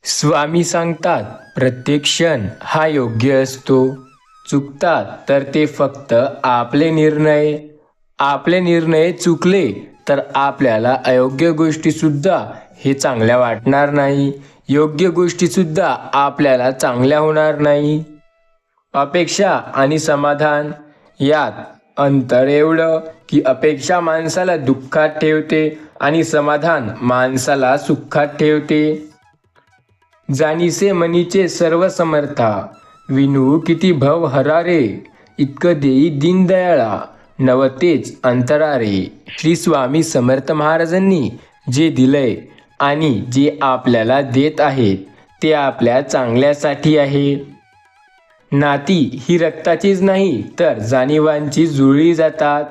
स्वामी सांगतात प्रत्येक क्षण हा योग्य असतो. चुकतात तर ते फक्त आपले निर्णय चुकले तर आपल्याला अयोग्य गोष्टी सुद्धा हे चांगल्या वाटणार नाही. योग्य गोष्टी सुद्धा आपल्याला चांगल्या होणार नाही. अपेक्षा आणि समाधान यात अंतर एवढं की अपेक्षा माणसाला दुःखात ठेवते आणि समाधान माणसाला सुखात ठेवते. जाणीसे मनीचे सर्व समर्था, विनू किती भव हरारे, इतकं देई दीनदयाळा, नवतेच अंतरारे. श्री स्वामी समर्थ महाराजांनी जे दिलंय आणि जे आपल्याला देत आहेत ते आपल्या चांगल्यासाठी आहे. नाती ही रक्ताचीच नाही तर जाणीवांची जुळली जातात.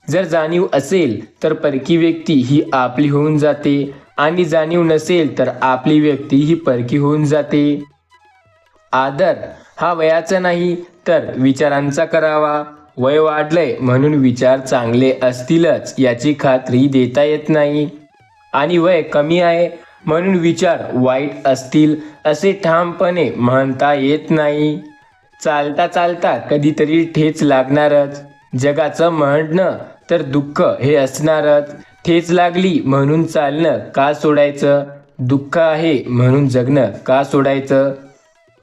जर जाणीव असेल तर परकी व्यक्ती ही आपली होऊन जाते आणि जाणीव नसेल तर आपली व्यक्ती ही परकी होऊन जाते. आदर हा वयाचा नाही तर विचारांचा करावा. वय वाढलंय म्हणून विचार चांगले असतीलच याची खात्री देता येत नाही आणि वय कमी आहे म्हणून विचार वाईट असतील असे ठामपणे म्हणता येत नाही. चालता चालता कधीतरी ठेच लागणारच. जगाचं म्हणणं तर दुःख हे असणारच. ठेच लागली म्हणून चालणं का सोडायचं? दुःख आहे म्हणून जगणं का सोडायचं?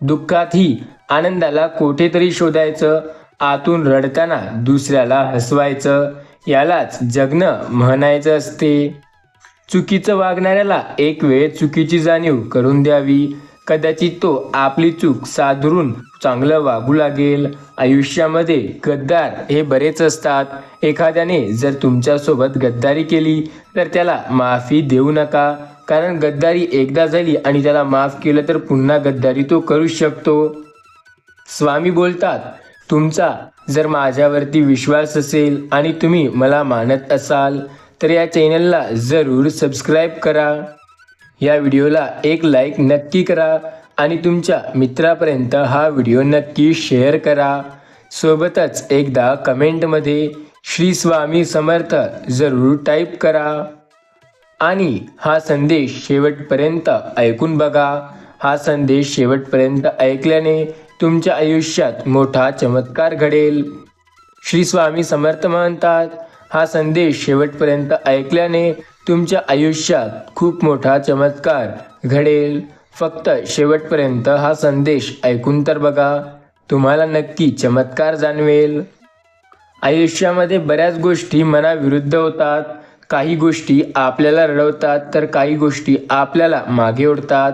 दुःखातही आनंदाला कुठेतरी शोधायचं. आतून रडताना दुसऱ्याला हसवायचं, यालाच जगणं म्हणायचं असते. चुकीचं वागणाऱ्याला एक वेळ चुकीची जाणीव करून द्यावी. कदाचित तो आपली चूक सादरून चांगलं वागू लागेल. आयुष्यामध्ये गद्दार हे बरेच असतात. एखाद्याने जर तुमच्यासोबत गद्दारी केली तर त्याला माफी देऊ नका, कारण गद्दारी एकदा झाली आणि त्याला माफ केलं तर पुन्हा गद्दारी तो करू शकतो. स्वामी बोलतात, तुमचा जर माझ्यावरती विश्वास असेल आणि तुम्ही मला मानत असाल तर या चॅनलला जरूर सबस्क्राईब करा. या व्हिडिओला एक लाईक नक्की करा आणि तुमच्या मित्रापर्यंत हा व्हिडिओ नक्की शेअर करा. सोबतच एकदा कमेंटमध्ये श्री स्वामी समर्थ जरूर टाईप करा आणि हा संदेश शेवटपर्यंत ऐकून बघा. हा संदेश शेवटपर्यंत ऐकल्याने तुमच्या आयुष्यात मोठा चमत्कार घडेल. श्री स्वामी समर्थ म्हणतात, हा संदेश शेवटपर्यंत ऐकल्याने तुमच्या आयुष्यात खूप मोठा चमत्कार घडेल. फक्त शेवटपर्यंत हा संदेश ऐकून तर बघा, तुम्हाला नक्की चमत्कार जाणवेल. आयुष्यामध्ये बऱ्याच गोष्टी मनाविरुद्ध होतात. काही गोष्टी आपल्याला रडवतात तर काही गोष्टी आपल्याला मागे ओढतात.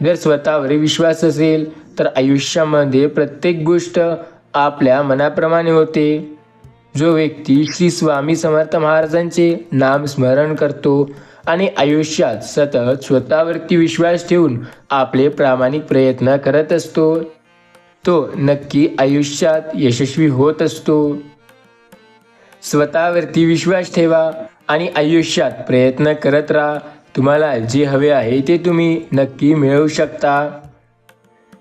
जर स्वतःवर विश्वास असेल तर आयुष्यामध्ये प्रत्येक गोष्ट आपल्या मनाप्रमाणे होते. जो व्यक्ती श्री स्वामी समर्थ महाराजांचे नाम स्मरण करतो आणि आयुष्यात सतत स्वतःवरती विश्वास ठेवून आपले प्रामाणिक प्रयत्न करत असतो तो नक्की आयुष्यात यशस्वी होत असतो. स्वतःवरती विश्वास ठेवा आणि आयुष्यात प्रयत्न करत राहा. तुम्हाला जे हवे आहे ते तुम्ही नक्की मिळवू शकता.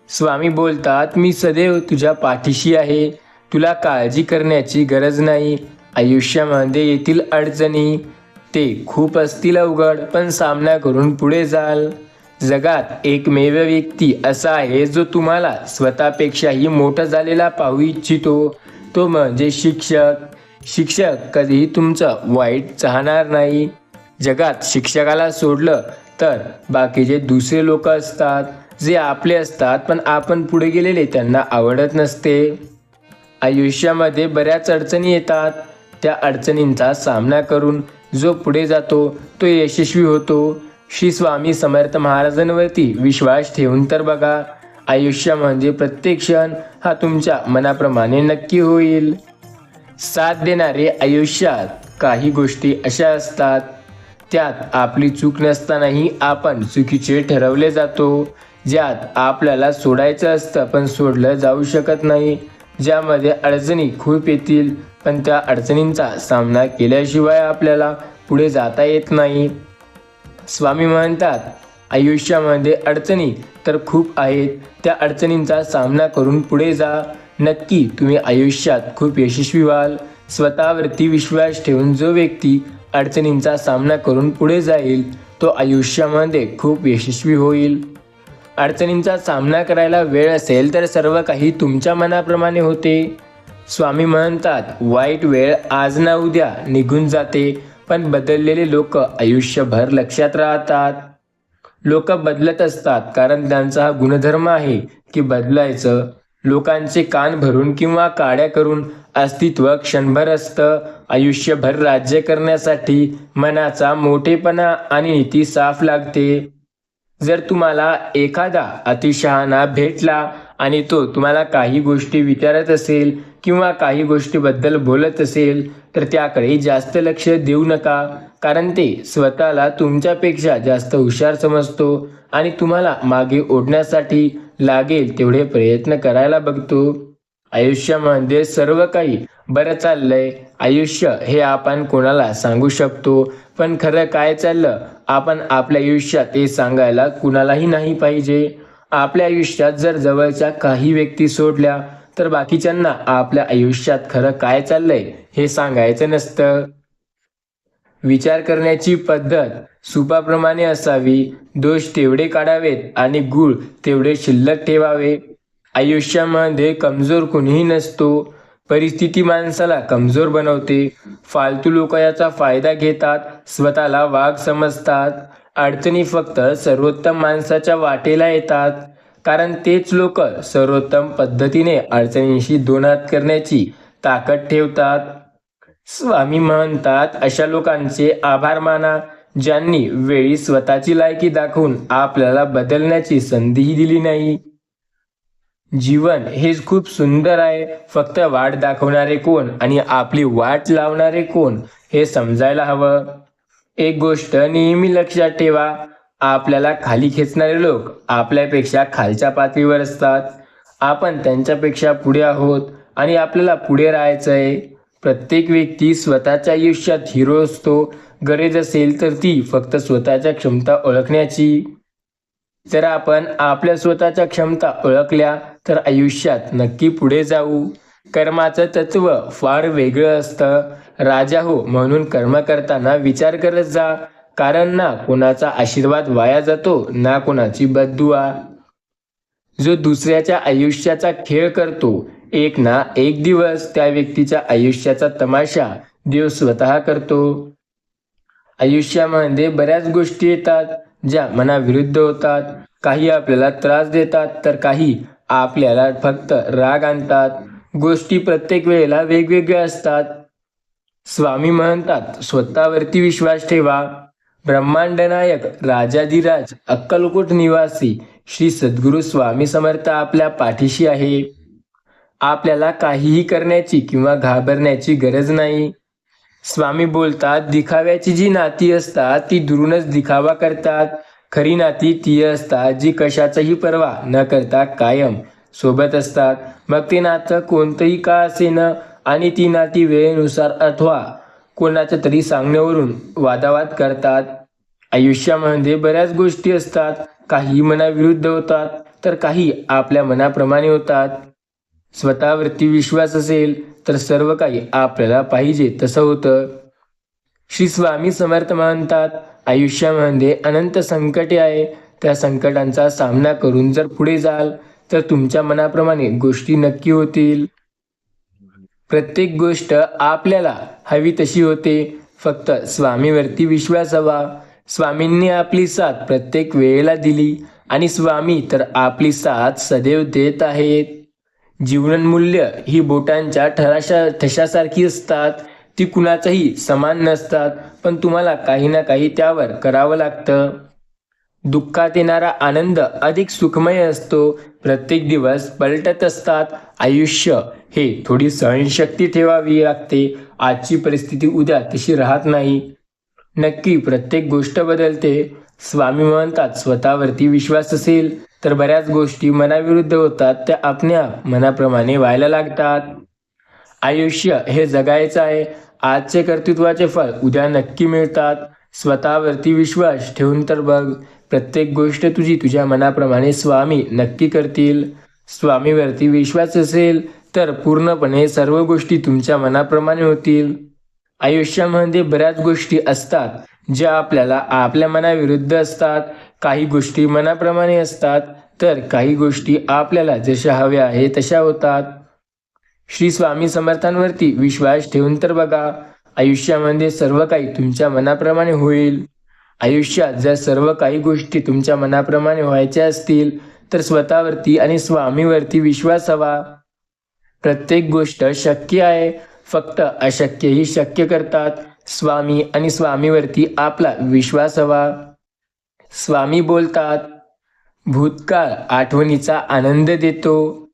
स्वामी बोलतात, मी सदैव तुझ्या पाठीशी आहे. तुला काळजी करण्याची गरज नाही. आयुष्यामध्ये येथील अडचणी ते खूप असतील अवघड, पण सामना करून पुढे जाल. जगात एकमेव व्यक्ती असा आहे जो तुम्हाला स्वतःपेक्षाही मोठा झालेला पाहू इच्छितो, तो म्हणजे शिक्षक. शिक्षक कधीही तुमचं वाईट चाहणार नाही. जगात शिक्षकाला सोडलं तर बाकीचे दुसरे लोक असतात जे आपले असतात, पण आपण पुढे गेलेले त्यांना आवडत नसते. आयुष्यामध्ये बऱ्याच अडचणी येतात. त्या अडचणींचा सामना करून जो पुढे जातो तो यशस्वी होतो. श्री स्वामी समर्थ महाराजांवरती विश्वास ठेवून तर बघा, आयुष्यामध्ये प्रत्येक क्षण हा तुमच्या मनाप्रमाणे नक्की होईल. साथ देणारे आयुष्यात काही गोष्टी अशा असतात त्यात आपली चूक नसतानाही आपण चुकीचे ठरवले जातो. ज्यात आपल्याला सोडायचं असतं पण सोडलं जाऊ शकत नाही. ज्यामध्ये अडचणी खूप येतील पण त्या अडचणींचा सामना केल्याशिवाय आपल्याला पुढे जाता येत नाही. स्वामी म्हणतात, आयुष्यामध्ये अडचणी तर खूप आहेत. त्या अडचणींचा सामना करून पुढे जा. नक्की तुम्ही आयुष्यात खूप यशस्वी व्हाल. स्वतःवरती विश्वास ठेवून जो व्यक्ती अडचणींचा सामना करून पुढे जाईल तो आयुष्यामध्ये खूप यशस्वी होईल. अडचणींचा सामना करायला वेळ असेल तर सर्व काही तुमच्या मनाप्रमाणे होते. स्वामी म्हणतात, वाईट वेळ आज ना उद्या निघून जाते, पण बदललेले लोक आयुष्यभर लक्षात राहतात. लोक बदलत असतात कारण त्यांचा हा गुणधर्म आहे की बदलायचं. लोकांचे कान भरून किंवा काड्या करून अस्तित्व क्षणभर असतं. आयुष्यभर राज्य करण्यासाठी मनाचा मोठेपणा आणि नीती साफ लागते. जर तुम्हाला एखादा अतिशहाणा भेटला आणि तो तुम्हाला काही गोष्टी विचारत असेल किंवा काही गोष्टीबद्दल बोलत असेल तर त्याकडे जास्त लक्ष देऊ नका, कारण ते स्वतःला तुमच्यापेक्षा जास्त हुशार समजतो आणि तुम्हाला मागे ओढण्यासाठी लागेल तेवढे प्रयत्न करायला बघतो. आयुष्यामध्ये सर्व काही बरं चाललंय आयुष्य हे आपण कोणाला सांगू शकतो, पण खरं काय चाललं आपण आपल्या आयुष्यात हे सांगायला कुणालाही नाही पाहिजे. आपल्या आयुष्यात जर जवळच्या काही व्यक्ती सोडल्या तर बाकीच्यांना आपल्या आयुष्यात खरं काय चाललंय हे सांगायचं नसतं. विचार करण्याची पद्धत सुपाप्रमाणे असावी. दोष तेवढे काढावेत आणि गुळ तेवढे शिल्लक ठेवावे. आयुष्यामध्ये कमजोर कुणीही नसतो. परिस्थिती माणसाला कमजोर बनवते. फालतू लोक याचा फायदा घेतात, स्वतःला वाघ समजतात. अडचणी फक्त सर्वोत्तम माणसाच्या वाटेला येतात, कारण तेच लोक सर्वोत्तम पद्धतीने अडचणींशी दोन हात करण्याची ताकद ठेवतात. स्वामी म्हणतात, अशा लोकांचे आभार माना ज्यांनी वेळी स्वतःची लायकी दाखवून आपल्याला बदलण्याची संधीही दिली नाही. जीवन हेच खूप सुंदर आहे, फक्त वाट दाखवणारे कोण आणि आपली वाट लावणारे कोण हे समजायला हवं. एक गोष्ट नेहमी लक्षात ठेवा, आपल्याला खाली खेचणारे लोक आपल्यापेक्षा खालच्या पातळीवर असतात. आपण त्यांच्यापेक्षा पुढे आहोत आणि आपल्याला पुढे राहायचं आहे. प्रत्येक व्यक्ती स्वतःच्या आयुष्यात हिरो असतो. गरज असेल तर ती फक्त स्वतःच्या क्षमता ओळखण्याची. जर आपण आपल्या स्वतःच्या क्षमता ओळखल्या तर आयुष्यात नक्की पुढे जाऊ. कर्माचं तत्व फार वेगळं असतं. राजा हो म्हणून कर्म करताना विचार करत जा, कारण ना कोणाचा आशीर्वाद वाया जातो ना कोणाची बद्दुआ. जो दुसऱ्याच्या आयुष्याचा खेळ करतो, एक ना एक दिवस त्या व्यक्तीच्या आयुष्याचा तमाशा देव स्वतः करतो. आयुष्यामध्ये बऱ्याच गोष्टी येतात ज्या मनाविरुद्ध होतात. काही आपल्याला त्रास देतात तर काही आपल्याला फक्त राग आणतात. गोष्टी प्रत्येक वेळेला वेगवेगळ्या असतात. स्वामी म्हणतात, स्वतःवरती विश्वास ठेवा. ब्रह्मांड नायक राजाधिराज अक्कलकोट निवासी श्री सद्गुरू स्वामी समर्थ आपल्या पाठीशी आहे. आपल्याला काहीही करण्याची किंवा घाबरण्याची गरज नाही. स्वामी बोलतात, दिखाव्याची जी नाती असतात ती दुरूनच दिखावा करतात. खरी नाती ती असतात जी कशाचाही पर्वा न करता कायम सोबत असतात. मग ते नातं कोणतंही का असेना, आणि ती नाती वेळेनुसार अथवा कोणाच्या तरी सांगण्यावरून वादावाद करतात. आयुष्यामध्ये बऱ्याच गोष्टी असतात, काही मनाविरुद्ध होतात तर काही आपल्या मनाप्रमाणे होतात. स्वतःवरती विश्वास असेल तर सर्व काही आपल्याला पाहिजे तसं होतं. श्री स्वामी समर्थ म्हणतात, आयुष्यामध्ये अनंत संकटे आहे. त्या संकटांचा सामना करून जर पुढे जाल तर तुमच्या मनाप्रमाणे गोष्टी नक्की होतील. प्रत्येक गोष्ट आपल्याला हवी तशी होते, फक्त स्वामीवरती विश्वास हवा. स्वामींनी आपली साथ प्रत्येक वेळेला दिली आणि स्वामी तर आपली साथ सदैव देत आहेत. जीवनमूल्य ही बोटांच्या ठशासारखी असतात. ती कुणाचाही समान नसतात, पण तुम्हाला काही ना काही त्यावर करावं लागतं. दुःखात येणारा आनंद अधिक सुखमय असतो. प्रत्येक दिवस पलटत असतात. आयुष्य हे थोडी सहनशक्ती ठेवावी लागते. आजची परिस्थिती उद्या तशी राहत नाही. नक्की प्रत्येक गोष्ट बदलते. स्वामी म्हणतात, स्वतःवरती विश्वास असेल तर बऱ्याच गोष्टी मनाविरुद्ध होतात त्या आपोआप मनाप्रमाणे व्हायला लागतात. आयुष्य हे जगायचं आहे. आजचे कर्तृत्वाचे फळ उद्या नक्की मिळतात. स्वतःवरती विश्वास ठेवून तर बघ, प्रत्येक गोष्ट तुझी तुझ्या मनाप्रमाणे स्वामी नक्की करतील. स्वामीवरती विश्वास असेल तर पूर्णपणे सर्व गोष्टी तुमच्या मनाप्रमाणे होतील. आयुष्यामध्ये बऱ्याच गोष्टी असतात ज्या आपल्याला आपल्या मनाविरुद्ध असतात. काही गोष्टी मनाप्रमाणे असतात, तर काही गोष्टी आपल्याला जशा हव्या आहे तशा होतात. श्री स्वामी समर्थांवरती विश्वास ठेवून तर बघा, आयुष्यामध्ये सर्व काही तुमच्या मनाप्रमाणे होईल. आयुष्यात जर सर्व काही गोष्टी तुमच्या मनाप्रमाणे व्हायच्या असतील, तर स्वतःवरती आणि स्वामीवरती विश्वास हवा. प्रत्येक गोष्ट शक्य आहे, फक्त अशक्यही शक्य करतात. स्वामी आणि स्वामीवरती आपला विश्वास हवा. स्वामी बोलतात, भूतकाळ आठवणीचा आनंद देतो,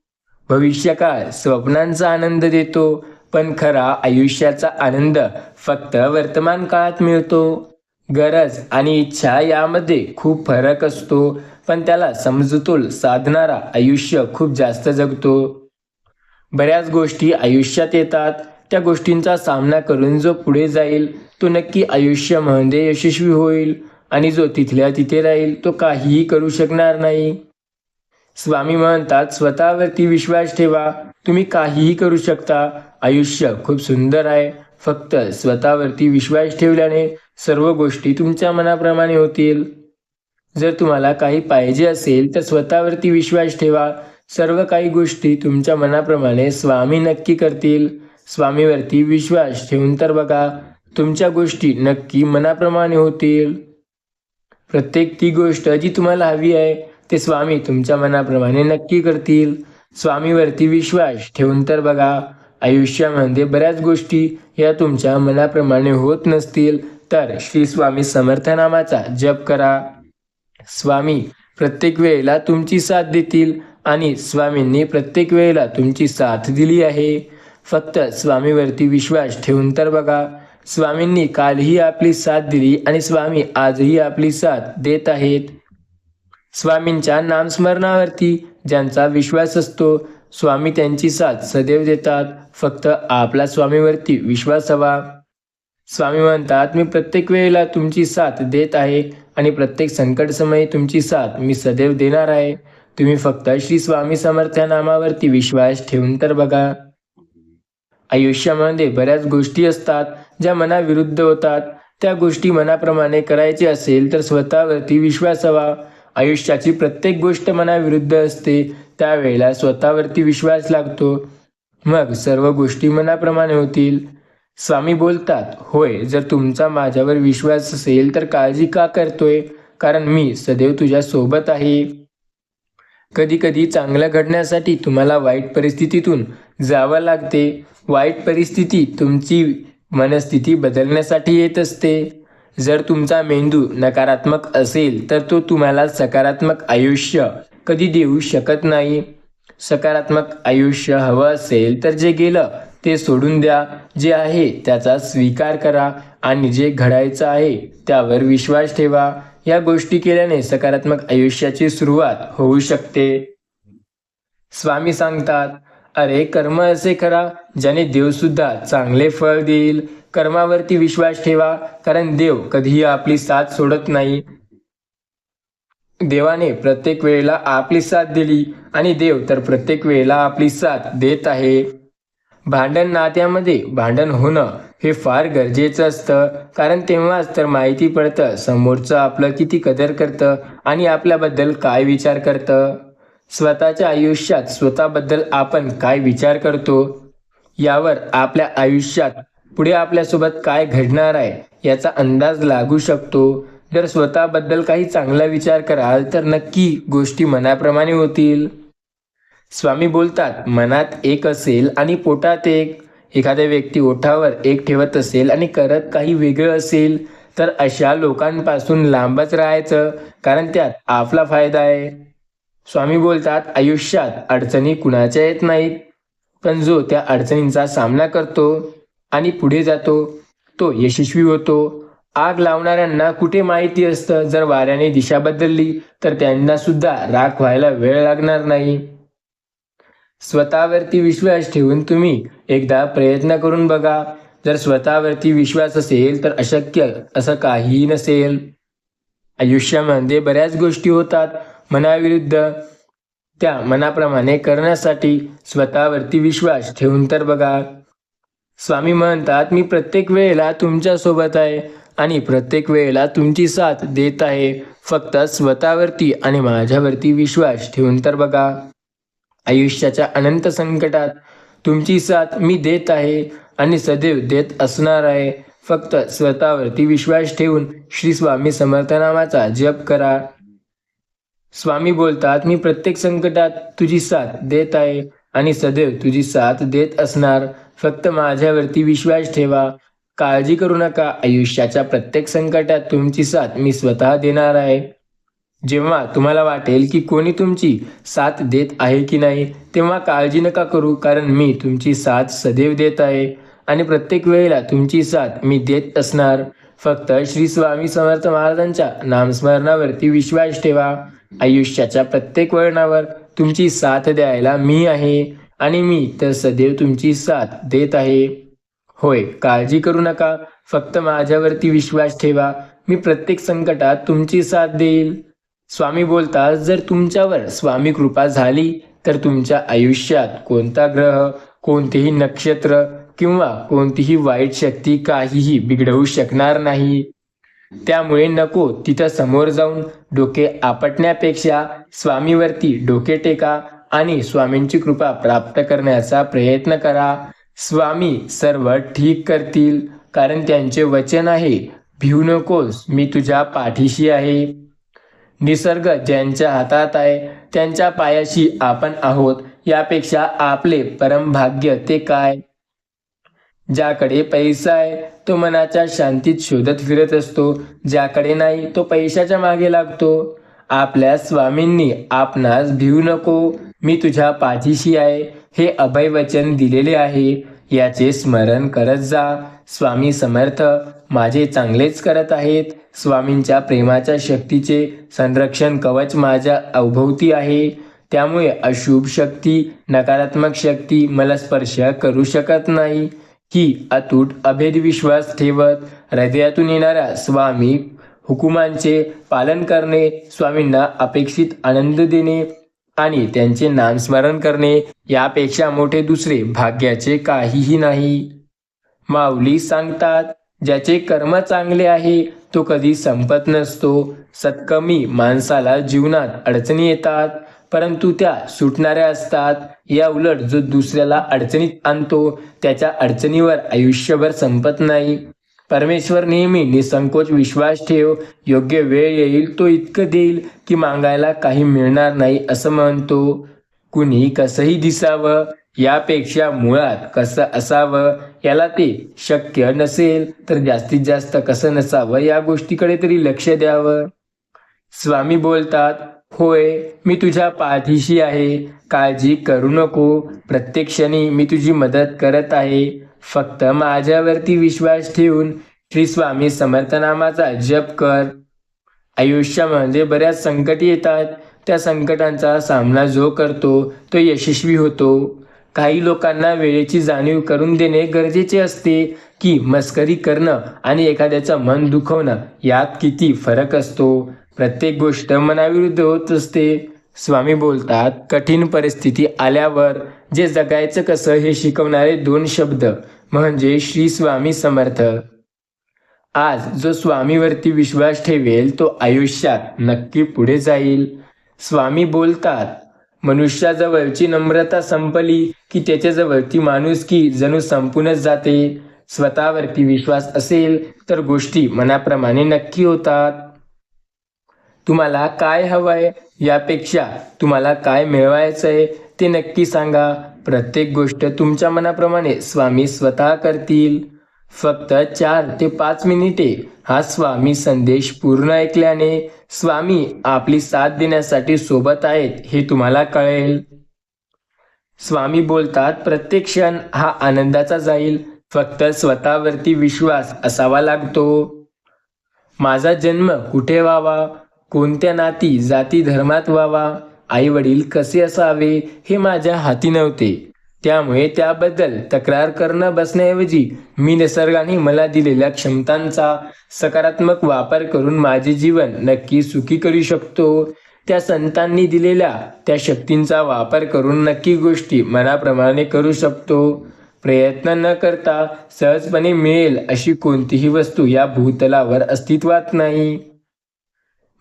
भविष्यकाळ स्वप्नांचा आनंद देतो, पण खरा आयुष्याचा आनंद फक्त वर्तमान काळात मिळतो. गरज आणि इच्छा यामध्ये खूप फरक असतो, पण त्याला समजतोल साधणारा आयुष्य खूप जास्त जगतो. बऱ्याच गोष्टी आयुष्यात येतात, त्या गोष्टींचा सामना करून जो पुढे जाईल तो नक्की आयुष्यामध्ये यशस्वी होईल, आणि जो तिथल्या तिथे राहील तो काहीही करू शकणार नाही. स्वामी म्हणतात, स्वतःवरती विश्वास ठेवा, तुम्ही काहीही करू शकता. आयुष्य खूप सुंदर आहे, फक्त स्वतःवरती विश्वास ठेवल्याने सर्व गोष्टी तुमच्या मनाप्रमाणे होतील. जर तुम्हाला काही पाहिजे असेल तर स्वतःवरती विश्वास ठेवा, सर्व काही गोष्टी तुमच्या मनाप्रमाणे स्वामी नक्की करतील. स्वामीवरती विश्वास ठेवून तर बघा, तुमच्या गोष्टी नक्की मनाप्रमाणे होतील. प्रत्येक ती गोष्ट जी तुम्हाला हवी आहे ते स्वामी तुमच्या मनाप्रमाणे नक्की करतील. स्वामीवरती विश्वास ठेवून तर बघा, आयुष्यामध्ये बऱ्याच गोष्टी या तुमच्या मनाप्रमाणे होत नसतील तर श्री स्वामी समर्थ नामाचा जप करा. स्वामी प्रत्येक वेळेला तुमची साथ देतील, आणि स्वामींनी प्रत्येक वेळेला तुमची साथ दिली आहे. फक्त स्वामीवरती विश्वास ठेवून तर बघा, स्वामींनी कालही आपली साथ दिली आणि स्वामी आजही आपली साथ देत आहेत. स्वामींच्या नामस्मरणावरती ज्यांचा विश्वास असतो, स्वामी त्यांची साथ सदैव देतात. फक्त आपला स्वामीवरती विश्वास हवा. स्वामी म्हणतात, मी प्रत्येक वेळेला तुमची साथ देत आहे आणि प्रत्येक संकटसमयी तुमची साथ मी सदैव देणार आहे. तुम्ही फक्त श्री स्वामी समर्थ नामावरती विश्वास ठेवून तर बघा. आयुष्यामध्ये बऱ्याच गोष्टी असतात ज्या मनाविरुद्ध होतात. त्या गोष्टी मनाप्रमाणे करायचे असेल तर स्वतःवरती विश्वास हवा. आयुष्याची प्रत्येक गोष्ट मनाविरुद्ध असते, त्यावेळेला स्वतःवरती विश्वास लागतो, मग सर्व गोष्टी मनाप्रमाणे होतील. स्वामी बोलतात, होय, जर तुमचा माझ्यावर विश्वास असेल तर काळजी का करतोय, कारण मी सदैव तुझ्या सोबत आहे. कधी कधी चांगलं घडण्यासाठी तुम्हाला वाईट परिस्थितीतून जावं लागते. वाईट परिस्थिती तुमची मनस्थिती बदलण्यासाठी येत असते. जर तुमचा मेंदू नकारात्मक असेल तर तो तुम्हाला सकारात्मक आयुष्य कधी देऊ शकत नाही. सकारात्मक आयुष्य हवं असेल तर जे गेलं ते सोडून द्या, जे आहे त्याचा स्वीकार करा, आणि जे घडायचं आहे त्यावर विश्वास ठेवा. या गोष्टी केल्याने सकारात्मक आयुष्याची सुरुवात होऊ शकते. स्वामी सांगतात, अरे कर्म असे करा ज्याने देवसुद्धा चांगले फळ देईल. कर्मावरती विश्वास ठेवा, कारण देव कधीही आपली साथ सोडत नाही. देवाने प्रत्येक वेळेला आपली साथ दिली, आणि देव तर प्रत्येक वेळेला आपली साथ देत आहे. भांडण नात्यामध्ये भांडण होणं हे फार गरजेचं असतं, कारण तेव्हाच तर माहिती पडतं समोरचं आपलं किती कदर करतं आणि आपल्याबद्दल काय विचार करतं. स्वतःच्या आयुष्यात स्वतःबद्दल आपण काय विचार करतो यावर आपल्या आयुष्यात पुढे आपल्यासोबत काय घडणार आहे याचा अंदाज लागू शकतो. जर स्वतःबद्दल काही चांगला विचार कराल तर नक्की गोष्टी मनाप्रमाणे होतील. स्वामी बोलतात, मनात एक असेल आणि पोटात एक. एखाद्या व्यक्ती ओठावर एक ठेवत असेल आणि करत काही वेगळं असेल तर अशा लोकांपासून लांबच राहायचं, कारण त्यात आपला फायदा आहे. स्वामी बोलतात, आयुष्यात अडचणी कुणाच्या येत नाहीत, पण जो त्या अडचणींचा सामना करतो आणि पुढे जातो तो यशस्वी होतो. आग लावणाऱ्यांना कुठे माहिती असतं, जर वाऱ्याने दिशा बदलली तर त्यांना सुद्धा राख व्हायला वेळ लागणार नाही. स्वतःवरती विश्वास ठेवून तुम्ही एकदा प्रयत्न करून बघा. जर स्वतःवरती विश्वास असेल तर अशक्य असं काहीही नसेल. आयुष्यामध्ये बऱ्याच गोष्टी होतात मनाविरुद्ध, त्या मनाप्रमाणे करण्यासाठी स्वतःवरती विश्वास ठेवून तर बघा. स्वामी म्हणतात, मी प्रत्येक वेळेला तुमच्या सोबत आहे आणि प्रत्येक वेळेला तुमची साथ देत आहे. फक्त स्वतःवरती आणि माझ्यावरती विश्वास ठेवून तर बघा. आयुष्याच्या अनंत संकटात तुमची साथ मी देत आहे आणि सदैव देत असणार आहे. फक्त स्वतःवरती विश्वास ठेवून श्री स्वामी समर्थ नामाचा जप करा. स्वामी बोलतात, मी प्रत्येक संकटात तुझी साथ देत आहे आणि सदैव तुझी साथ देत असणार. फक्त माझ्यावरती विश्वास ठेवा. काळजी करू नका. आयुष्याच्या प्रत्येक संकटात तुमची साथ मी स्वतः देणार आहे. जेव्हा तुम्हाला वाटेल की कोणी तुमची साथ देत आहे की नाही, तेव्हा काळजी नका करू, कारण मी तुमची साथ सदैव देत आहे आणि प्रत्येक वेळेला तुमची साथ मी देत असणार. फक्त श्री स्वामी समर्थ महाराजांच्या नामस्मरणावरती विश्वास ठेवा. आयुष्याच्या प्रत्येक वळणावर तुमची साथ द्यायला मी आहे आणि मी तर सदैव तुमची साथ देत आहे. होय, काळजी करू नका. फक्त माझ्यावरती विश्वास ठेवा. मी प्रत्येक संकटात तुमची साथ देईल. स्वामी बोलतात, जर तुमच्यावर स्वामी कृपा झाली तर तुमच्या आयुष्यात कोणता ग्रह, कोणतेही नक्षत्र किंवा कोणतीही वाईट शक्ती काहीही बिघडवू शकणार नाही. त्यामुळे नको तिथं समोर जाऊन डोके आपटण्यापेक्षा स्वामीवरती डोके टेका आणि स्वामींची कृपा प्राप्त करण्याचा प्रयत्न करा. स्वामी सर्व ठीक करतील, कारण त्यांचे वचन आहे, भिवू नकोस, मी तुझ्या पाठीशी आहे. निसर्ग ज्यांच्या हातात आहे त्यांच्या पायाशी आपण आहोत. यापेक्षा आपले परम भाग्य ते काय? ज्याकडे पैसा आहे तो मनाच्या शांतीत शोधत फिरत असतो, ज्याकडे नाही तो पैशाच्या मागे लागतो. आपल्या स्वामींनी आपणास भिवू नको, मी तुझ्या पाठीशी आहे, हे अभय वचन दिलेले आहे. याचे स्मरण करत जा. स्वामी समर्थ माझे चांगलेच करत आहेत. स्वामींच्या प्रेमाच्या शक्तीचे संरक्षण कवच माझ्या अवभोवती आहे. त्यामुळे अशुभ शक्ती, नकारात्मक शक्ती मला स्पर्श करू शकत नाही. ही अतूट अभेद विश्वास ठेवत हृदयातून येणाऱ्या स्वामी हुकुमांचे पालन करणे, स्वामींना अपेक्षित आनंद देणे आणि त्यांचे नामस्मरण करणे यापेक्षा मोठे दुसरे भाग्याचे काहीही नाही. माऊली सांगतात, ज्याचे कर्म चांगले आहे तो कधी संपत नसतो. सत्कर्मी माणसाला जीवनात अडचणी येतात, परंतु त्या सुटणाऱ्या असतात. या उलट जो दुसऱ्याला अडचणीत आणतो त्याच्या अडचणीवर आयुष्यभर संपत नाही. परमेश्वर नेहमी निसंकोच विश्वास ठेव. योग्य वेळ येईल तो इतकं देईल की मागायला काही मिळणार नाही असं म्हणतो. कुणी कसंही दिसावं यापेक्षा मुळात कसं असावं याला ते शक्य नसेल तर जास्तीत जास्त कसं नसावं या गोष्टीकडे तरी लक्ष द्यावं. स्वामी बोलतात, होय, मी तुझ्या पाठीशी आहे, काळजी करू नको. प्रत्येक क्षणी मी तुझी मदत करत आहे. फक्त माझ्यावरती विश्वास ठेवून श्री स्वामी समर्थ नामाचा जप कर. आयुष्यामध्ये बऱ्याच संकट येतात. त्या संकटांचा सामना जो करतो तो यशस्वी होतो. काही लोकांना वेळेची जाणीव करून देणे गरजेचे असते की मस्करी करणं आणि एखाद्याचं मन दुखवणं यात किती फरक असतो. प्रत्येक गोष्ट मनाविरुद्ध होत असते. स्वामी बोलतात, कठीण परिस्थिती आल्यावर जे जगायचं कसं हे शिकवणारे 2 शब्द म्हणजे श्री स्वामी समर्थ. आज जो स्वामीवरती विश्वास ठेवेल तो आयुष्यात नक्की पुढे जाईल. स्वामी बोलतात, मनुष्याजवळची नम्रता संपली की त्याच्याजवळची माणुसकी जणू संपूनच जाते. स्वतःवरती विश्वास असेल तर गोष्टी मनाप्रमाणे नक्की होतात. तुम्हाला काय हवंय यापेक्षा तुम्हाला काय मिळवायचंय ते नक्की सांगा. प्रत्येक गोष्ट तुमच्या मनाप्रमाणे स्वामी स्वतः करतील. फक्त 4 ते 5 मिनिटे हा स्वामी संदेश पूर्ण ऐकल्याने स्वामी आपली साथ देण्यासाठी सोबत आहेत हे तुम्हाला कळेल. स्वामी बोलतात, प्रत्येक क्षण हा आनंदाचा जाईल. फक्त स्वतःवरती विश्वास असावा लागतो. माझा जन्म कुठे व्हावा, कोणत्या नाती जाती धर्मात व्हावा, आई वडील कसे असावे हे माझ्या हाती नव्हते. त्यामुळे त्याबद्दल तक्रार करणं बसण्याऐवजी मी निसर्गाने मला दिलेल्या क्षमतांचा सकारात्मक वापर करून माझे जीवन नक्की सुखी करू शकतो. त्या संतांनी दिलेल्या त्या शक्तींचा वापर करून नक्की गोष्टी मनाप्रमाणे करू शकतो. प्रयत्न न करता सहजपणे मिळेल अशी कोणतीही वस्तू या भूतलावर अस्तित्वात नाही.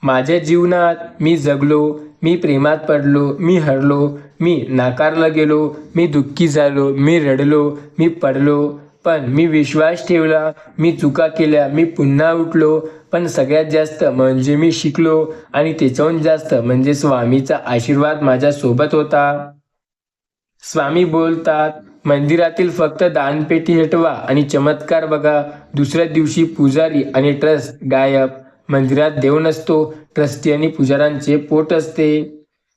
माझ्या जीवनात मी जगलो, मी प्रेमात पडलो, मी हरलो, मी नाकारला गेलो, मी दुःखी झालो, मी रडलो, मी पडलो, पण मी विश्वास ठेवला, मी चुका केल्या, मी पुन्हा उठलो. पण सगळ्यात जास्त म्हणजे मी शिकलो आणि त्याच्याहून जास्त म्हणजे स्वामीचा आशीर्वाद माझ्या सोबत होता. स्वामी बोलतात, मंदिरातील फक्त दानपेटी हटवा आणि चमत्कार बघा. दुसऱ्या दिवशी पुजारी आणि ट्रस्ट गायब. मंदिरात देव नसतो, ट्रस्टी आणि पुजाऱ्यांचे पोट असते.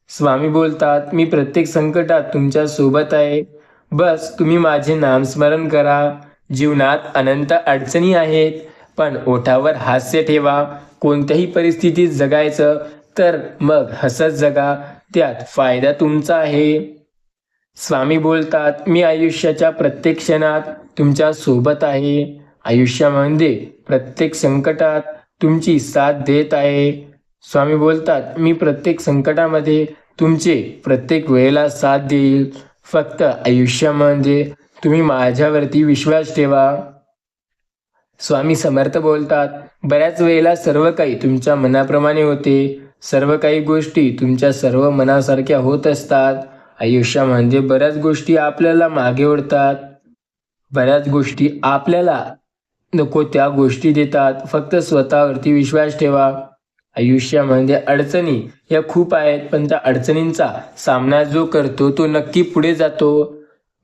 स्वामी बोलतात, मी प्रत्येक संकटात तुमच्या सोबत आहे. बस तुम्ही माझे नामस्मरण करा. जीवनात अनंत अडचणी आहेत, पण ओठावर हास्य ठेवा. कोणत्याही परिस्थितीत जगायचं तर मग हसत जगा, त्यात फायदा तुमचा आहे. स्वामी बोलतात, मी आयुष्याच्या प्रत्येक क्षणात तुमच्या सोबत आहे. आयुष्यामध्ये प्रत्येक संकटात तुमची साथ देत आहे. स्वामी बोलतात, मी प्रत्येक संकटामध्ये तुमचे प्रत्येक वेळेला साथ देईल. फक्त आयुष्यामध्ये तुम्ही माझ्यावरती विश्वास ठेवा. स्वामी समर्थ बोलतात, बऱ्याच वेळेला सर्व काही तुमच्या मनाप्रमाणे होते. सर्व काही गोष्टी तुमच्या सर्व मनासारख्या होत असतात. आयुष्यामध्ये बऱ्याच गोष्टी आपल्याला मागे ओढतात. बऱ्याच गोष्टी आपल्याला नको त्या गोष्टी देतात. फक्त स्वतःवरती विश्वास ठेवा. आयुष्यामध्ये अडचणी या खूप आहेत, पण त्या अडचणींचा सामना जो करतो तो नक्की पुढे जातो.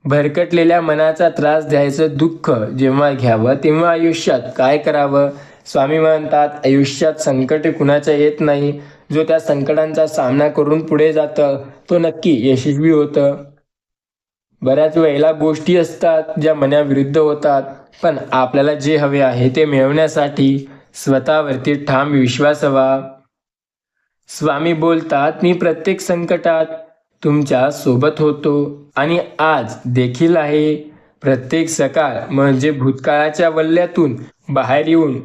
भरकटलेल्या मनाचा त्रास द्यायचं दुःख जेव्हा घ्यावं तेव्हा आयुष्यात काय करावं. स्वामी म्हणतात, आयुष्यात संकट कुणाच्या येत नाही. जो त्या संकटांचा सामना करून पुढे जातं तो नक्की यशस्वी होतं. बऱ्याच वेळेला गोष्टी असतात ज्या मनाविरुद्ध होतात, पण आपल्याला जे हवे आहे ते मिळवण्यासाठी स्वतःवरती ठाम विश्वास हवा. स्वामी बोलतात, मी प्रत्येक संकटात तुमच्या सोबत होतो आणि आज देखील आहे. प्रत्येक सकाळ म्हणजे भूतकाळाच्या वल्ल्यातून बाहेर येऊन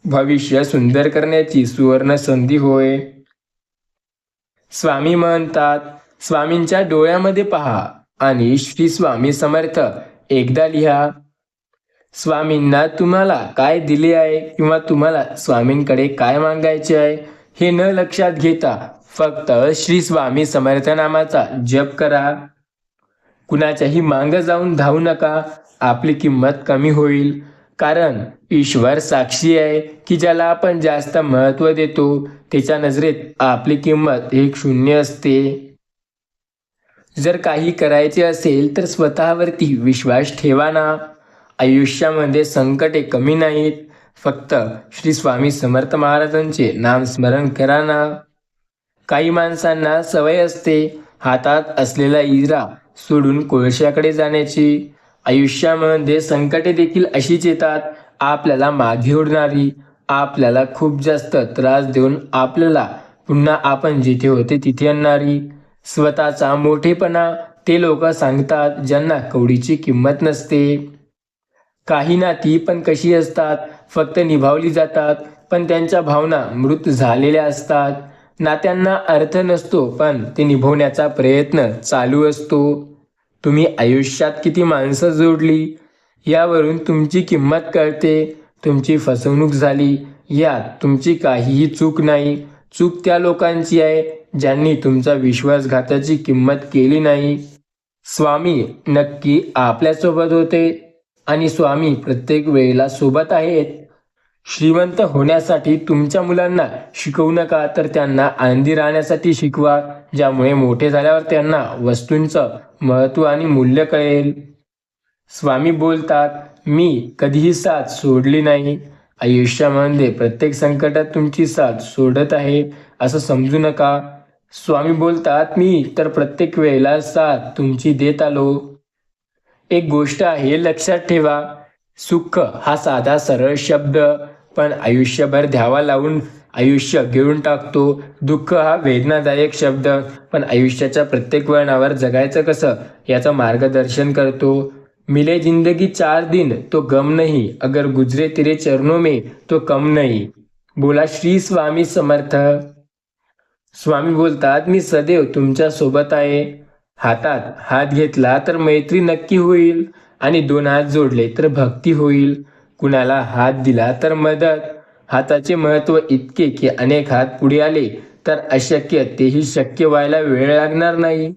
भविष्य सुंदर करण्याची सुवर्ण संधी होय. स्वामी म्हणतात, स्वामींच्या डोळ्यामध्ये पहा आणि श्री स्वामी समर्थ एकदा लिहा. स्वामींना तुम्हाला काय दिले आहे किंवा तुम्हाला स्वामींकडे काय मागायचे आहे हे न लक्षात घेता फक्त श्री स्वामी समर्थ नामाचा जप करा. कुणाच्याही मागं जाऊन धावू नका. आपली किंमत कमी होईल, कारण ईश्वर साक्षी आहे की ज्याला आपण जास्त महत्त्व देतो त्याच्या नजरेत आपली किंमत एक शून्य असते. जर काही करायचे असेल तर स्वतःवरती विश्वास ठेवा ना. आयुष्यामध्ये संकटे कमी नाहीत. फक्त श्री स्वामी समर्थ महाराजांचे नामस्मरण करा ना. काही माणसांना सवय असते हातात असलेला इरा सोडून कोळशाकडे जाण्याची. आयुष्यामध्ये संकटे देखील अशीच येतात, आपल्याला मागे ओढणारी, आपल्याला खूप जास्त त्रास देऊन आपल्याला पुन्हा आपण जिथे होते तिथे आणणारी. स्वतःचा मोठेपणा ते लोक सांगतात ज्यांना कवडीची किंमत नसते. काही नाती पण कशी असतात, फक्त निभावली जातात, पण त्यांच्या भावना मृत झालेल्या असतात. नात्यांना अर्थ नसतो, पण ते निभवण्याचा प्रयत्न चालू असतो. तुम्ही आयुष्यात किती माणसं जोडली यावरून तुमची किंमत कळते. तुमची फसवणूक झाली यात तुमची काहीही चूक नाही. चूक त्या लोकांची आहे ज्यांनी तुमचा विश्वासघाताची किंमत केली नाही. स्वामी नक्की आपल्यासोबत होते आणि स्वामी प्रत्येक वेळेला सोबत आहेत. श्रीमंत होण्यासाठी तुमच्या मुलांना शिकवू नका, तर त्यांना आनंदी राहण्यासाठी शिकवा, ज्यामुळे मोठे झाल्यावर त्यांना वस्तूंचं महत्त्व आणि मूल्य कळेल. स्वामी बोलतात, मी कधीही साथ सोडली नाही. आयुष्यामध्ये प्रत्येक संकटात तुमची साथ सोडत आहे असं समजू नका. स्वामी बोलतात, मी तर प्रत्येक वेळेला साथ तुमची देत आलो. एक गोष्ट आहे लक्षात ठेवा, सुख हा साधा सरळ शब्द पण आयुष्यभर ध्यावा लावून आयुष्य घेऊन टाकतो. दुःख हा वेदनादायक शब्द पण आयुष्याच्या प्रत्येक वळणावर जगायचं कसं याचं मार्गदर्शन करतो. मिले जिंदगी 4 दिन तो गम नहीं, अगर गुजरे तेरे चरणों में तो कम नहीं. बोला श्री स्वामी समर्थ. स्वामी बोलतात, मी सदैव तुमच्या सोबत आहे. हातात हात घेतला तर मैत्री नक्की होईल. आणि दोन हात जोडले तर भक्ती होईल. कुणाला हात दिला तर मदत. हाताचे महत्त्व इतके की अनेक हात पुढे आले तर अशक्य तेही शक्य व्हायला वेळ लागणार नाही.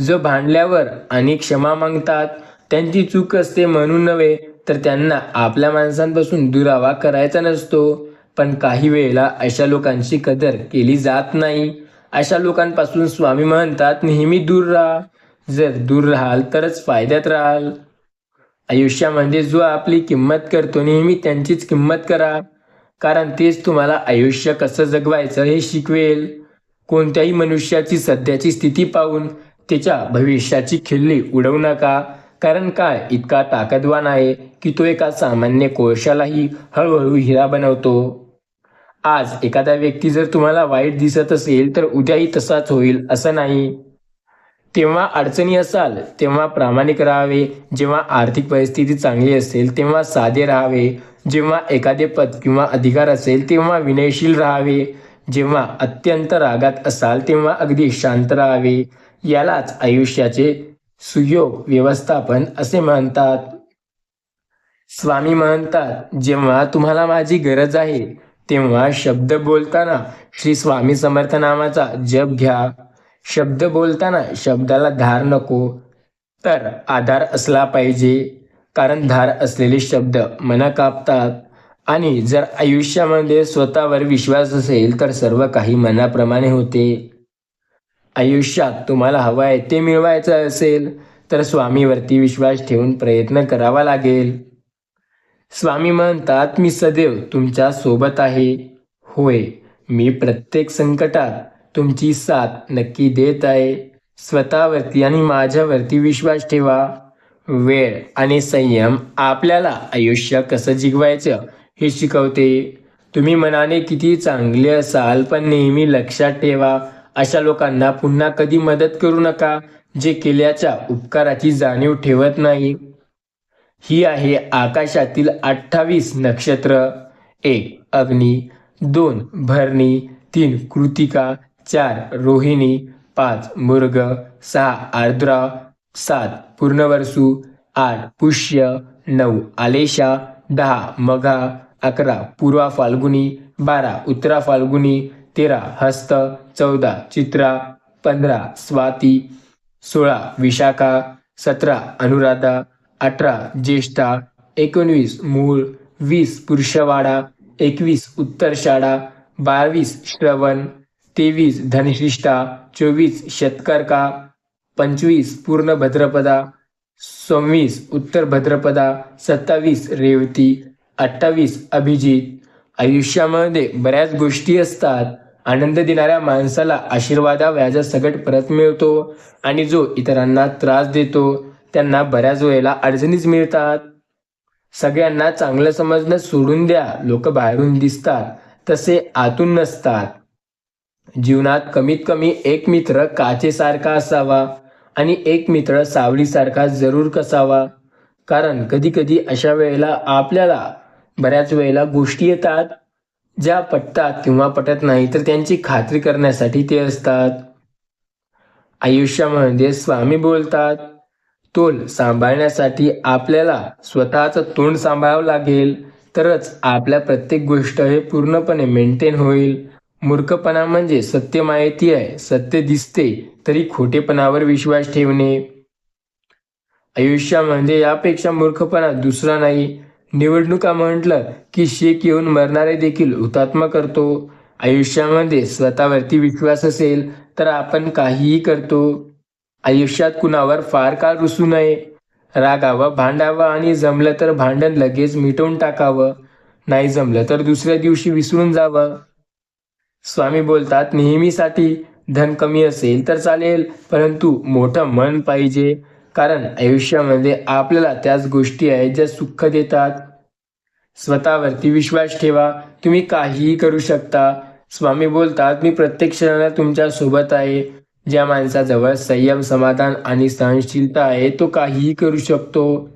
जो भांडल्यावर आणि क्षमा मागतात त्यांची चूक असते म्हणून नव्हे, तर त्यांना आपल्या माणसांपासून दुरावा करायचा नसतो. पण काही वेळेला अशा लोकांची कदर केली जात नाही. अशा लोकांपासून स्वामी म्हणतात नेहमी दूर राहा. जर दूर राहाल तरच फायद्यात राहाल. आयुष्यामध्ये जो आपली किंमत करतो नेहमी त्यांचीच किंमत करा. कारण तेच तुम्हाला आयुष्य कसं जगवायचं हे शिकवेल. कोणत्याही मनुष्याची सध्याची स्थिती पाहून त्याच्या भविष्याची खिल्ली उडवू नका. कारण काय इतका ताकदवान आहे की तो एका सामान्य कोळशालाही हळूहळू हिरा बनवतो. आज एखादा व्यक्ती जर तुम्हाला वाईट दिसत असेल तर उद्याही तसाच होईल असं नाही. तेव्हा अडचणी असाल तेव्हा प्रामाणिक राहावे. जेव्हा आर्थिक परिस्थिती चांगली असेल तेव्हा साधे राहावे. जेव्हा एखादे पद किंवा अधिकार असेल तेव्हा विनयशील राहावे. जेव्हा अत्यंत रागात असाल तेव्हा अगदी शांत राहावे. यालाच आयुष्याचे सुयोग व्यवस्थापन असे म्हणतात. स्वामी म्हणतात जेव्हा तुम्हाला माझी गरज आहे तेव्हा शब्द बोलताना श्री स्वामी समर्थ नामाचा जप घ्या. शब्द बोलताना शब्दाला धार नको, तर आधार असला पाहिजे. कारण धार असलेले शब्द मन कापतात. आणि जर आयुष्यामध्ये स्वतःवर विश्वास असेल तर सर्व काही मनाप्रमाणे होते. आयुष्यात तुम्हाला हवं आहे ते मिळवायचं असेल तर स्वामीवरती विश्वास ठेवून प्रयत्न करावा लागेल. स्वामी म्हणतात मी सदैव तुमच्या सोबत आहे. होय, मी प्रत्येक संकटात तुमची साथ नक्की देत आहे. स्वतःवरती आणि माझ्यावरती विश्वास ठेवा. वेळ आणि संयम आपल्याला आयुष्य कसं जिगवायचं हे शिकवते. तुम्ही मनाने किती चांगले असाल पण नेहमी लक्षात ठेवा अशा लोकांना पुन्हा कधी मदत करू नका जे केल्याच्या उपकाराची जाणीव ठेवत नाही. ही आहे आकाशातील 28 नक्षत्र. 1 अग्नी, 2 भरणी, 3 कृतिका, 4 रोहिणी, 5 मृग, 6 आर्द्रा, 7 पूर्णवसू, 8 पुष्य, 9 आलेशा, 10 मघा, 11 पूर्वा फाल्गुनी, 12 उत्तरा फाल्गुनी, 13 हस्त, 14 चित्रा, 15 स्वाती, 16 विशाखा, 17 अनुराधा, 18 ज्येष्ठा, 19 मूळ, 20 पुरुषवाडा, 21 उत्तरषाढा, 22 श्रवण, 23 धनिष्ठा, 24 शतकर्का, 25 पूर्ण भद्रपदा, 26 उत्तर भद्रपदा, 27 रेवती, 28 अभिजित. आयुष्यामध्ये बऱ्याच गोष्टी असतात. आनंद देणाऱ्या माणसाला आशीर्वादाव्याजा सगट परत मिळतो आणि जो इतरांना त्रास देतो त्यांना बऱ्याच वेळेला अडचणीच मिळतात. सगळ्यांना चांगलं समजणं सोडून द्या. लोक बाहेरून दिसतात तसे आतून नसतात. जीवनात कमीत कमी एक मित्र काचेसारखा असावा आणि एक मित्र सावलीसारखा जरूर कसावा. कारण कधी कधी अशा वेळेला आपल्याला बऱ्याच वेळेला गोष्टी येतात ज्या पटतात किंवा पटत नाही तर त्यांची खात्री करण्यासाठी ते असतात. आयुष्यामध्ये स्वामी बोलतात तोल सांभाळण्यासाठी आपल्याला स्वतःचं तोंड सांभाळावं लागेल तरच आपल्या प्रत्येक गोष्ट हे पूर्णपणे मेंटेन होईल. मूर्खपणा म्हणजे सत्य माहिती आहे, सत्य दिसते तरी खोटेपणावर विश्वास ठेवणे. आयुष्यामध्ये यापेक्षा मूर्खपणा दुसरा नाही. निवडणुका म्हटलं की शेक येऊन मरणारे देखील हुतात्मा करतो. आयुष्यामध्ये स्वतःवरती विश्वास असेल तर आपण काहीही करतो. आयुष्यात कुणावर फार काळ रुसू नये. रागावं, भांडावं आणि जमलं तर भांडण लगेच मिटवून टाकावं. नाही जमलं तर दुसऱ्या दिवशी विसरून जावं. स्वामी बोलतात नेहमीसाठी धन कमी असेल तर चालेल परंतु मोठं मन पाहिजे. कारण आयुष्यामध्ये आपल्याला त्याच गोष्टी आहेत ज्या सुख देतात. स्वतःवरती विश्वास ठेवा. तुम्ही काहीही करू शकता. स्वामी बोलतात मी प्रत्येक क्षणाला तुमच्या सोबत आहे. ज्या माणसाजवळ संयम, समाधान आणि सहनशीलता आहे तो काहीही करू शकतो.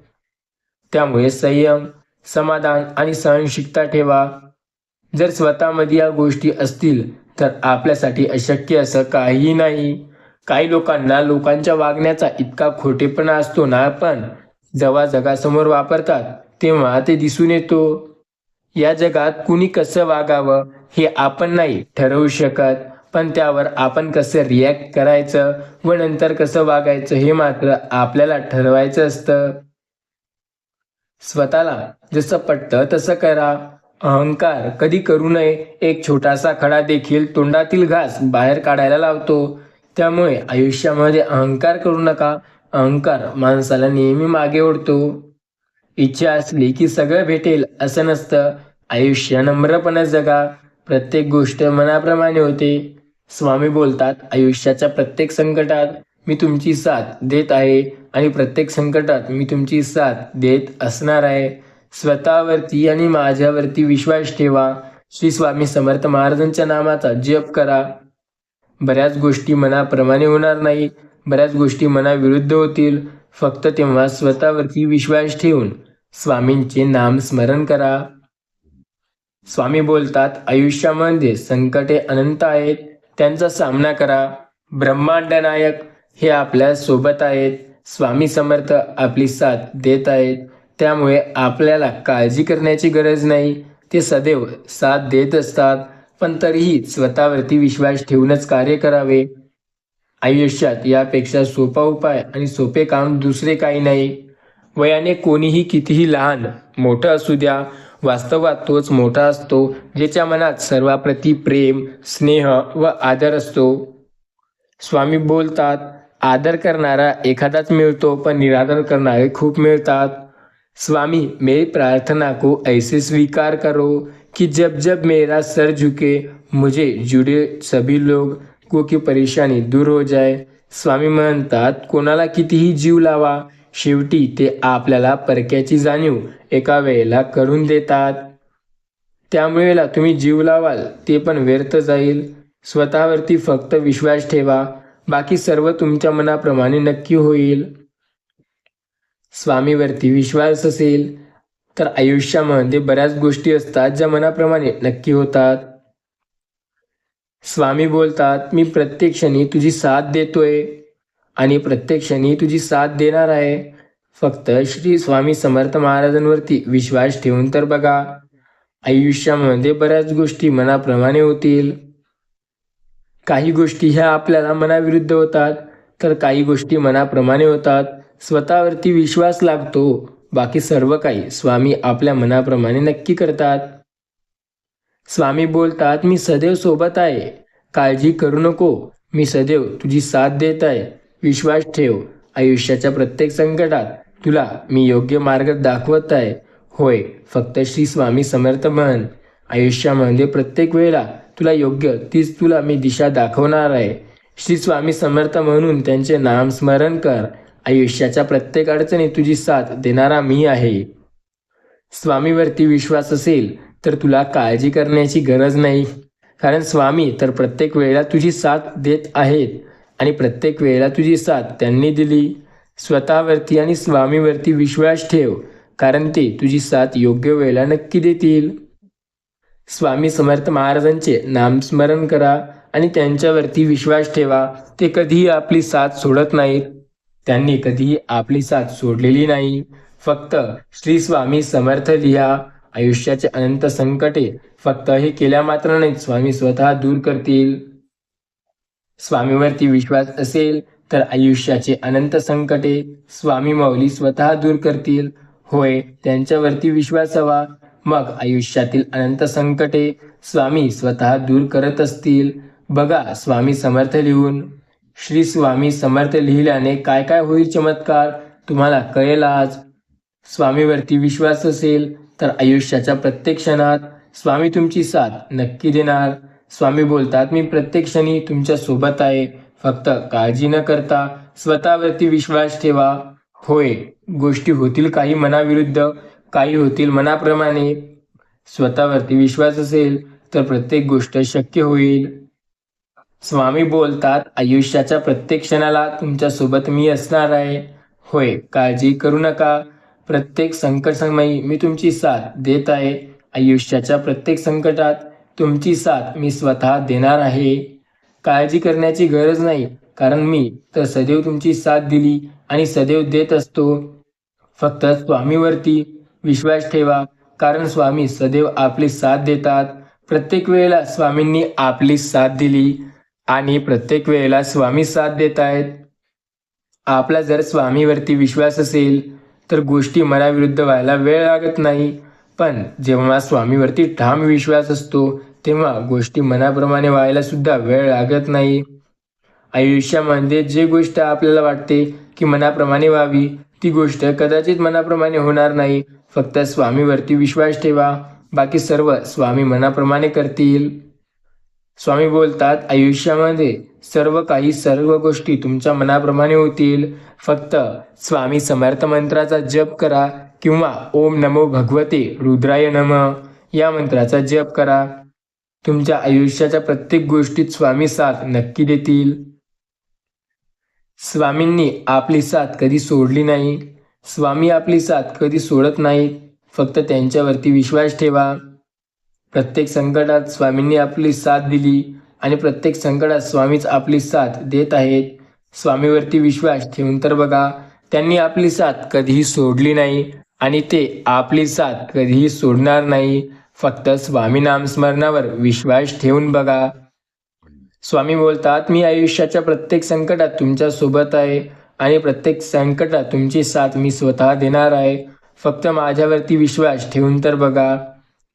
त्यामुळे संयम, समाधान आणि सहनशीलता ठेवा. जर स्वतःमध्ये या गोष्टी असतील तर आपल्यासाठी अशक्य असं काहीही नाही. काही लोकांना लोकांच्या वागण्याचा इतका खोटेपणा असतो ना, पण जेव्हा जगासमोर वापरतात तेव्हा ते दिसून येतो. या जगात कुणी कसं वागावं हे आपण नाही ठरवू शकत, पण त्यावर आपण कसं रिॲक्ट करायचं व नंतर कसं वागायचं हे मात्र आपल्याला ठरवायचं असतं. स्वतःला जसं पटतं तसं करा. अहंकार कधी करू नये. एक छोटासा खडा देखील तोंडातील घास बाहेर काढायला लावतो. त्यामुळे आयुष्यामध्ये अहंकार करू नका. अहंकार माणसाला नेहमी मागे ओढतो. इच्छा असली की सगळं भेटेल असं नसतं. आयुष्य नम्रपणे जगा. प्रत्येक गोष्ट मनाप्रमाणे होते. स्वामी बोलतात, आयुष्याच्या प्रत्येक संकटात मी तुमची साथ देत आहे आणि प्रत्येक संकटात मी तुमची साथ देत असणार आहे. स्वतःवरती आणि माझ्यावरती विश्वास ठेवा. श्री स्वामी समर्थ महाराजांच्या नामाचा जप करा. बऱ्याच गोष्टी मनाप्रमाणे होणार नाही. बऱ्याच गोष्टी मनाविरुद्ध होतील. फक्त तेव्हा स्वतःवरती विश्वास ठेवून स्वामींचे नाम स्मरण करा. स्वामी बोलतात, आयुष्यामध्ये संकटे अनंत आहेत, त्यांचा सामना करा. ब्रह्मांड नायक हे आपल्या सोबत आहेत. स्वामी समर्थ आपली साथ देत आहेत. त्यामुळे आपल्याला काळजी करण्याची गरज नाही. ते सदैव साथ देत असतात. पण तरीही स्वतःवरती विश्वास ठेवूनच कार्य करावे. आयुष्यात यापेक्षा सोपा उपाय आणि सोपे काम दुसरे काही नाही. वयाने कोणीही कितीही लहान मोठं असू द्या, वास्तवात तोच मोठा असतो ज्याच्या मनात सर्वाप्रती प्रेम, स्नेह व आदर असतो. स्वामी बोलतात, आदर करणारा एखादाच मिळतो, पण निरादर करणारे खूप मिळतात. स्वामी मेरी प्रार्थना को ऐसे स्वीकार करो कि जब जब मेरा सर झुके मुझे जुड़े सभी लोग को की परेशानी दूर हो जाए. स्वामी म्हणतात, कोणाला कितीही जीव लावा, शेवटी ते आपल्याला परक्याची जाणीव एका वेळेला करून देतात. त्यामुळेला तुम्ही जीव लावाल ते पण व्यर्थ जाईल. स्वतःवरती फक्त विश्वास ठेवा. बाकी सर्व तुमच्या मनाप्रमाणे नक्की होईल. स्वामीवरती विश्वास असेल तर आयुष्यामध्ये बऱ्याच गोष्टी असतात ज्या मनाप्रमाणे नक्की होतात. स्वामी बोलतात, मी प्रत्येक क्षणी तुझी साथ देतोय आणि प्रत्येक क्षणी तुझी साथ देणार आहे. फक्त श्री स्वामी समर्थ महाराजांवरती विश्वास ठेवून तर बघा. आयुष्यामध्ये बऱ्याच गोष्टी मनाप्रमाणे होतील. काही गोष्टी ह्या आपल्याला मनाविरुद्ध होतात, तर काही गोष्टी मनाप्रमाणे होतात. स्वतःवरती विश्वास लागतो. बाकी सर्व काही स्वामी आपल्या मनाप्रमाणे नक्की करतात. स्वामी बोलतात, मी सदैव सोबत आहे, काळजी करू नको, मी सदैव तुझी साथ देत आहे, विश्वास ठेव. आयुष्याच्या प्रत्येक संकटात तुला मी योग्य मार्ग दाखवत आहे. होय, फक्त श्री स्वामी समर्थ म्हण. आयुष्यामध्ये प्रत्येक वेळेला तुला योग्य तीच तुला मी दिशा दाखवणार आहे. श्री स्वामी समर्थ म्हणून त्यांचे नाम स्मरण कर. आयुष्याच्या प्रत्येक अडचणी तुझी साथ देणारा मी आहे. स्वामीवरती विश्वास असेल तर तुला काळजी करण्याची गरज नाही, कारण स्वामी तर प्रत्येक वेळेला तुझी साथ देत आहेत आणि प्रत्येक वेळेला तुझी साथ त्यांनी दिली. स्वतःवरती आणि स्वामीवरती विश्वास ठेव, कारण ते तुझी साथ योग्य वेळेला नक्की देतील. स्वामी समर्थ महाराजांचे नामस्मरण करा आणि त्यांच्यावरती विश्वास ठेवा. ते कधीही आपली साथ सोडत नाहीत. त्यांनी कधीही आपली साथ सोडलेली नाही. फक्त श्री स्वामी समर्थ लिहा. आयुष्याचे अनंत संकटे फक्त हे केल्या मात्र नाहीत, स्वामी स्वतः दूर करतील. स्वामीवरती विश्वास असेल तर आयुष्याचे अनंत संकटे स्वामी माऊली स्वतः दूर करतील. होय, त्यांच्यावरती विश्वास हवा. मग आयुष्यातील अनंत संकटे स्वामी स्वतः दूर करत असतील. बघा स्वामी समर्थ लिहून. श्री स्वामी समर्थ लिहिल्याने काय काय होईल चमत्कार तुम्हाला कळेल आज. स्वामीवरती विश्वास असेल तर आयुष्याच्या प्रत्येक क्षणात स्वामी तुमची साथ नक्की देणार. स्वामी बोलतात, मी प्रत्येक क्षणी तुमच्या सोबत आहे. फक्त काळजी न करता स्वतःवरती विश्वास ठेवा. होय, गोष्टी होतील काही मनाविरुद्ध, काही होतील मनाप्रमाणे. स्वतःवरती विश्वास असेल तर प्रत्येक गोष्ट शक्य होईल. स्वामी बोलतात, आयुष्याच्या प्रत्येक क्षणाला तुमच्या सोबत मी असणार आहे. होय, काळजी करू नका. प्रत्येक संकट समयी मी तुमची साथ देत आहे. आयुष्याच्या प्रत्येक संकटात तुमची साथ मी स्वतः देणार आहे. काळजी करण्याची गरज नाही, कारण मी तर सदैव तुमची साथ दिली आणि सदैव देत असतो. फक्त स्वामीवरती विश्वास ठेवा, कारण स्वामी सदैव आपली साथ देतात. प्रत्येक वेळेला स्वामींनी आपली साथ दिली आणि प्रत्येक वेळेला स्वामी साथ देत आहेत. आपला जर स्वामीवरती विश्वास असेल, तर गोष्टी मनाविरुद्ध व्हायला वेळ लागत नाही. पण जेव्हा स्वामीवरती ठाम विश्वास असतो, तेव्हा गोष्टी मनाप्रमाणे व्हायला सुद्धा वेळ लागत नाही. आयुष्यामध्ये जे गोष्ट आपल्याला वाटते की मनाप्रमाणे व्हावी, ती गोष्ट कदाचित मनाप्रमाणे होणार नाही. फक्त स्वामीवरती विश्वास ठेवा, बाकी सर्व स्वामी मनाप्रमाणे करतील. स्वामी बोलतात, आयुष्यामध्ये सर्व गोष्टी तुमच्या मनाप्रमाणे होतील. फक्त स्वामी समर्थ मंत्राचा जप करा किंवा ओम नमो भगवते रुद्राय नमः या मंत्राचा जप करा. तुमच्या आयुष्याच्या प्रत्येक गोष्टीत स्वामी साथ नक्की देतील. स्वामींनी आपली साथ कधी सोडली नाही. स्वामी आपली साथ कधी सोडत नाहीत. फक्त त्यांच्यावरती विश्वास ठेवा. प्रत्येक संकटात स्वामींनी आपली साथ दिली आणि प्रत्येक संकटात स्वामीच आपली साथ देत आहेत. स्वामीवरती विश्वास ठेवून तर बघा, त्यांनी आपली साथ कधीही सोडली नाही आणि ते आपली साथ कधीही सोडणार नाही. फक्त स्वामी नामस्मरणावर विश्वास ठेवून बघा. स्वामी बोलतात, मी आयुष्याच्या प्रत्येक संकटात तुमच्या सोबत आहे आणि प्रत्येक संकटात तुमची साथ मी स्वतः देणार आहे. फक्त माझ्यावरती विश्वास ठेवून तर बघा.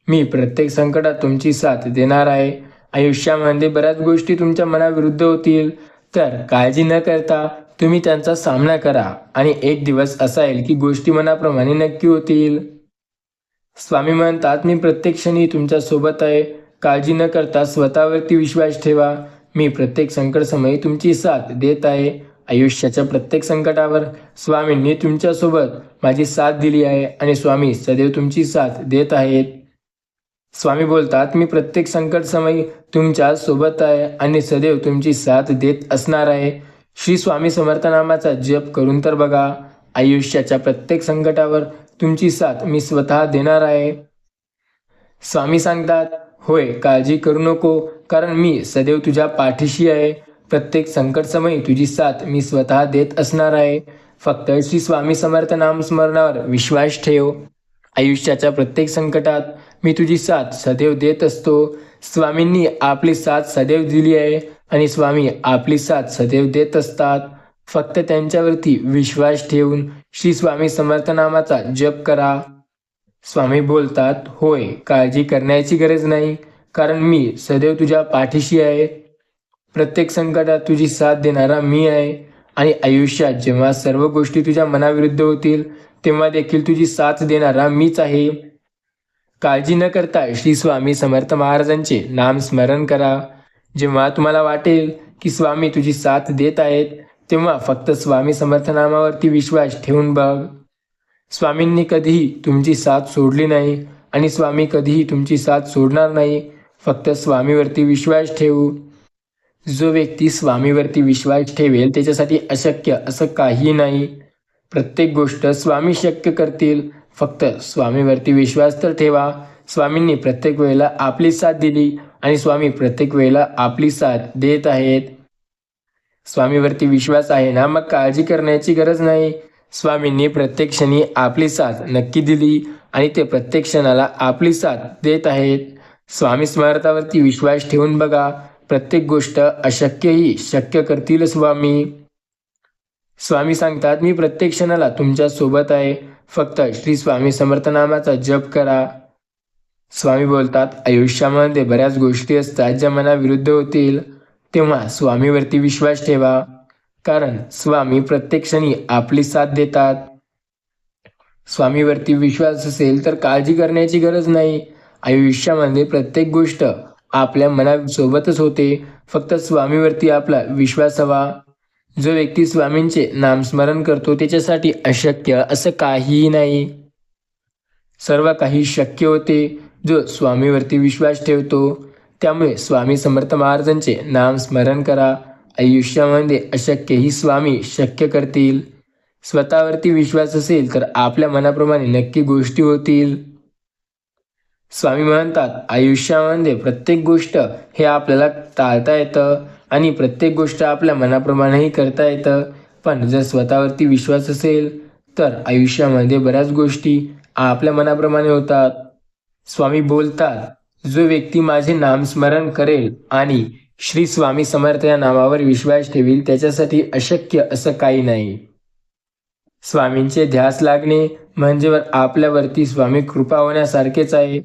मी प्रत्येक संकटात तुमची साथ देणार आहे. आयुष्यामध्ये बऱ्याच गोष्टी तुमच्या मनाविरुद्ध होतील, तर काळजी न करता तुम्ही त्यांचा सामना करा आणि एक दिवस असा येईल की गोष्टी मनाप्रमाणे नक्की होतील. स्वामी म्हणतात, मी प्रत्येक क्षणी तुमच्या सोबत आहे. काळजी न करता स्वतःवरती विश्वास ठेवा. मी प्रत्येक संकट समयी तुमची साथ देत आहे. आयुष्याच्या प्रत्येक संकटावर स्वामींनी तुमच्यासोबत माझी साथ दिली आहे आणि स्वामी सदैव तुमची साथ देत आहेत. स्वामी बोलतात, मी प्रत्येक संकट समयी तुमच्या सोबत आहे आणि सदैव तुमची साथ देत असणार आहे. श्री स्वामी समर्थ नामाचा जप करून तर बघा. आयुष्याच्या प्रत्येक संकटावर तुमची साथ मी स्वतः देणार आहे. स्वामी सांगतात, होय, काळजी करू नको, कारण मी सदैव तुझ्या पाठीशी आहे. प्रत्येक संकट समयी तुझी साथ मी स्वतः देत असणार आहे. फक्त श्री स्वामी समर्थ नामस्मरणावर विश्वास ठेव. आयुष्याच्या प्रत्येक संकटात मी तुझी साथ सदैव देत असतो. स्वामींनी आपली साथ सदैव दिली आहे आणि स्वामी आपली साथ सदैव देत असतात. फक्त त्यांच्यावरती विश्वास ठेवून श्री स्वामी समर्थ नामाचा जप करा. स्वामी बोलतात, होय, काळजी करण्याची गरज नाही, कारण मी सदैव तुझ्या पाठीशी आहे. प्रत्येक संकटात तुझी साथ देणारा मी आहे आणि आयुष्यात जेव्हा सर्व गोष्टी तुझ्या मनाविरुद्ध होतील, तेव्हा देखील तुझी साथ देणारा मीच आहे. काळजी न करता श्री स्वामी समर्थ महाराजांचे नाम स्मरण करा. जेव्हा तुम्हाला वाटेल की स्वामी तुझी साथ देत आहेत, तेव्हा फक्त स्वामी समर्थ नामावरती विश्वास ठेवून बघ. स्वामींनी कधीही तुमची साथ सोडली नाही आणि स्वामी कधीही तुमची साथ सोडणार नाही. फक्त स्वामीवरती विश्वास ठेवू. जो व्यक्ती स्वामीवरती विश्वास ठेवेल, त्याच्यासाठी अशक्य असं काही नाही. प्रत्येक गोष्ट स्वामी शक्य करतील. फक्त स्वामीवरती विश्वास तर ठेवा. स्वामींनी प्रत्येक वेळेला आपली साथ दिली आणि स्वामी प्रत्येक वेळेला आपली साथ देत आहेत. स्वामीवरती विश्वास आहे ना, मग काळजी करण्याची गरज नाही. स्वामींनी प्रत्येक क्षणी आपली साथ नक्की दिली आणि ते प्रत्येक क्षणाला आपली साथ देत आहेत. स्वामी स्मरणावरती विश्वास ठेवून बघा. प्रत्येक गोष्ट अशक्यही शक्य करतील स्वामी. स्वामी सांगतात, मी प्रत्येक क्षणाला तुमच्या सोबत आहे. फक्त श्री स्वामी समर्थ नामाचा जप करा. स्वामी बोलतात, आयुष्यामध्ये बऱ्याच गोष्टी असतात ज्या मनाविरुद्ध होतील, तेव्हा स्वामीवरती विश्वास ठेवा, कारण स्वामी प्रत्येक क्षणी आपली साथ देतात. स्वामीवरती विश्वास असेल तर काळजी करण्याची गरज नाही. आयुष्यामध्ये प्रत्येक गोष्ट आपल्या मनासोबतच होते. फक्त स्वामीवरती आपला विश्वास हवा. जो व्यक्ती स्वामींचे नामस्मरण करतो, त्याच्यासाठी अशक्य असं काहीही नाही. सर्व काही शक्य होते जो स्वामीवरती विश्वास ठेवतो. त्यामुळे स्वामी समर्थ महाराजांचे नाम स्मरण करा. आयुष्यामध्ये अशक्यही स्वामी शक्य करतील. स्वतःवरती विश्वास असेल तर आपल्या मनाप्रमाणे नक्की गोष्टी होतील. स्वामी म्हणतात, आयुष्यामध्ये प्रत्येक गोष्ट हे आपल्याला टाळता येतं, आणि प्रत्येक गोष्ट आपल्या मनाप्रमाणेही करता येतं. पण जर स्वतःवरती विश्वास असेल तर आयुष्यामध्ये बऱ्याच गोष्टी आपल्या मनाप्रमाणे होतात. स्वामी बोलतात, जो व्यक्ती माझे नामस्मरण करेल आणि श्री स्वामी समर्थ या नावावर विश्वास ठेवील त्याच्यासाठी अशक्य असं काही नाही. स्वामींचे ध्यास लागणे म्हणजे आपल्यावरती स्वामी कृपा होण्यासारखेच आहे.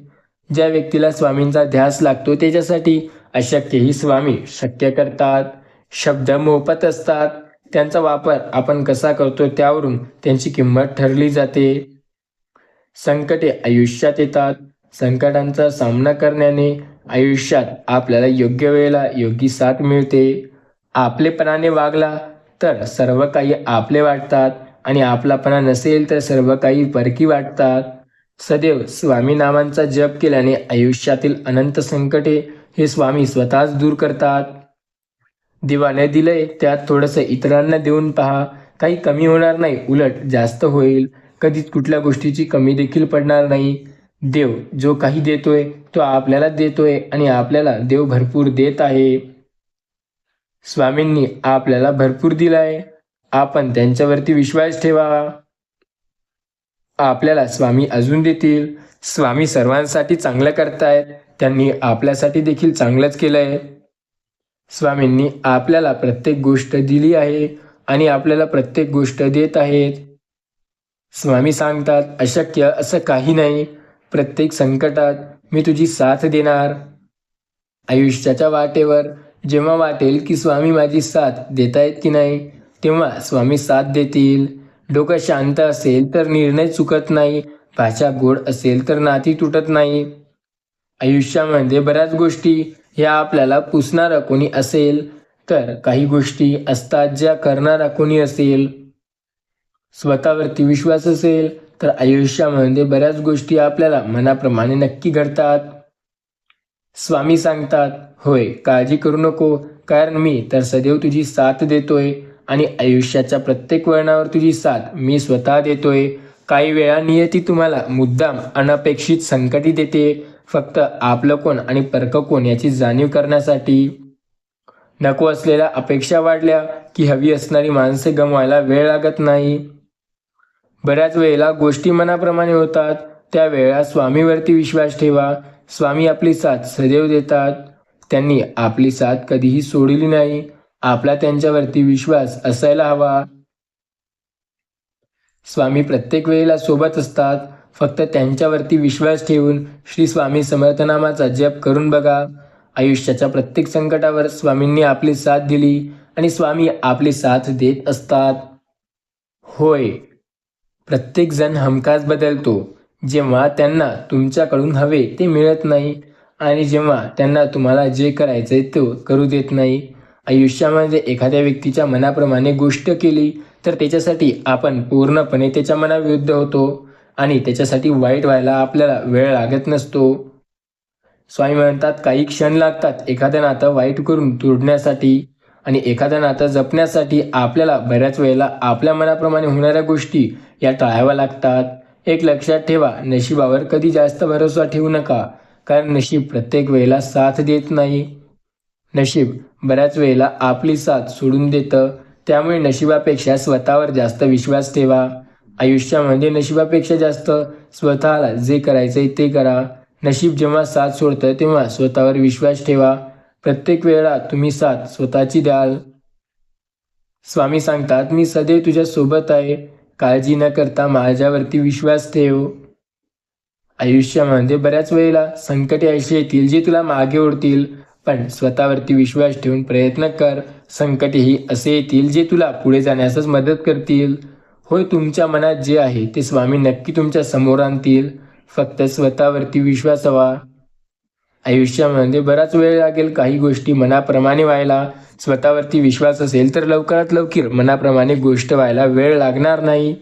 ज्या व्यक्तीला स्वामींचा ध्यास लागतो त्याच्यासाठी अशक्यही स्वामी शक्य करतात. शब्द मोफत असतात, त्यांचा वापर आपण कसा करतो त्यावरून त्यांची किंमत ठरली जाते. संकटे आयुष्यात येतात. संकटांचा सामना करण्याने आयुष्यात आपल्याला योग्य वेळेला योग्य साथ मिळते. आपलेपणाने वागला तर सर्व काही आपले वाटतात आणि आपलापणा नसेल तर सर्व काही परकी वाटतात. सदैव स्वामी नामांचा जप केल्याने आयुष्यातील अनंत संकटे हे स्वामी स्वतःच दूर करतात. देवाने दिलंय त्यात थोडंसं इतरांना देऊन पहा, काही कमी होणार नाही, उलट जास्त होईल. कधीच कुठल्या गोष्टीची कमी देखील पडणार नाही. देव जो काही देतोय तो आपल्याला देतोय आणि आपल्याला देव भरपूर देत आहे. स्वामींनी आपल्याला भरपूर दिलाय, आपण त्यांच्यावरती विश्वास ठेवा. आपल्याला स्वामी अजून देतील. स्वामी सर्वांसाठी चांगलं करतायत, त्यांनी आपल्यासाठी देखील चांगलंच केलंय. स्वामींनी आपल्याला प्रत्येक गोष्ट दिली आहे आणि आपल्याला प्रत्येक गोष्ट देत आहेत. स्वामी सांगतात, अशक्य असं काही नाही, प्रत्येक संकटात मी तुझी साथ देणार. आयुष्याच्या वाटेवर जेव्हा वाटेल की स्वामी माझी साथ देतायत की नाही, तेव्हा स्वामी साथ देतील. डोकं शांत असेल तर निर्णय चुकत नाही, भाषा गोड असेल तर नाती तुटत नाही. आयुष्यामध्ये बऱ्याच गोष्टी ह्या आपल्याला पुसणारा कोणी असेल तर काही गोष्टी असतात ज्या करणारा कोणी असेल. स्वतःवरती विश्वास असेल तर आयुष्यामध्ये बऱ्याच गोष्टी आपल्याला मनाप्रमाणे नक्की घडतात. स्वामी सांगतात, होय काळजी करू नको, कारण मी तर सदैव तुझी साथ देतोय आणि आयुष्याच्या प्रत्येक वळणावर तुझी साथ मी स्वतः देतोय. काही वेळा नियती तुम्हाला मुद्दाम अनपेक्षित संकटे देते, फक्त आपलं कोण आणि परकं कोण याची जाणीव करण्यासाठी. नको असलेल्या अपेक्षा वाढल्या की हवी असणारी माणसे गमवायला वेळ लागत नाही. बऱ्याच वेळेला गोष्टी मनाप्रमाणे होतात, त्यावेळेला स्वामीवरती विश्वास ठेवा. स्वामी आपली साथ सदैव देतात, त्यांनी आपली साथ कधीही सोडली नाही. आपला त्यांच्यावरती विश्वास असायला हवा. स्वामी प्रत्येक वेळेला सोबत असतात, फक्त त्यांच्यावरती विश्वास ठेवून श्री स्वामी समर्थ नामाचा जप करून बघा. आयुष्याच्या प्रत्येक संकटावर स्वामींनी आपली साथ दिली आणि स्वामी आपली साथ देत असतात. होय, प्रत्येक जण हमखास बदलतो, जेव्हा त्यांना तुमच्याकडून हवे ते मिळत नाही आणि जेव्हा त्यांना तुम्हाला जे करायचंय ते करू देत नाही. आयुष्यामध्ये एखाद्या व्यक्तीच्या मनाप्रमाणे गोष्ट केली तर त्याच्यासाठी आपण पूर्णपणे त्याच्या मनाविरुद्ध होतो आणि त्याच्यासाठी वाईट व्हायला आपल्याला वेळ लागत नसतो. स्वामी म्हणतात, काही क्षण लागतात एखादं नातं वाईट करून तोडण्यासाठी आणि एखादं नातं जपण्यासाठी आपल्याला बऱ्याच वेळेला आपल्या मनाप्रमाणे होणाऱ्या गोष्टी या टाळाव्या लागतात. एक लक्षात ठेवा, नशिबावर कधी जास्त भरोसा ठेवू नका, कारण नशीब प्रत्येक वेळेला साथ देत नाही. नशीब बऱ्याच वेळेला आपली साथ सोडून देतं, त्यामुळे नशिबापेक्षा स्वतःवर जास्त विश्वास ठेवा. आयुष्यामध्ये नशिबापेक्षा जास्त स्वतःला जे करायचंय ते करा. नशीब जेव्हा साथ सोडतं तेव्हा स्वतःवर विश्वास ठेवा. प्रत्येक वेळेला तुम्ही साथ स्वतःची द्याल. स्वामी सांगतात, मी सदैव तुझ्या सोबत आहे, काळजी न करता माझ्यावरती विश्वास ठेव. आयुष्यामध्ये बऱ्याच वेळेला संकटे अशी येतील जे तुला मागे ओढतील, पण स्वतःवरती विश्वास ठेवून प्रयत्न कर. संकटेही असे येतील जे तुला पुढे जाण्यासच मदत करतील. होय, तुमच्या मनात जे आहे ते स्वामी नक्की तुमच्या समोर आणतील, फक्त स्वतःवरती विश्वास हवा. आयुष्यामध्ये बराच वेळ लागेल काही गोष्टी मनाप्रमाणे व्हायला. स्वतःवरती विश्वास असेल तर लवकरात लवकर मनाप्रमाणे गोष्ट व्हायला वेळ लागणार नाही.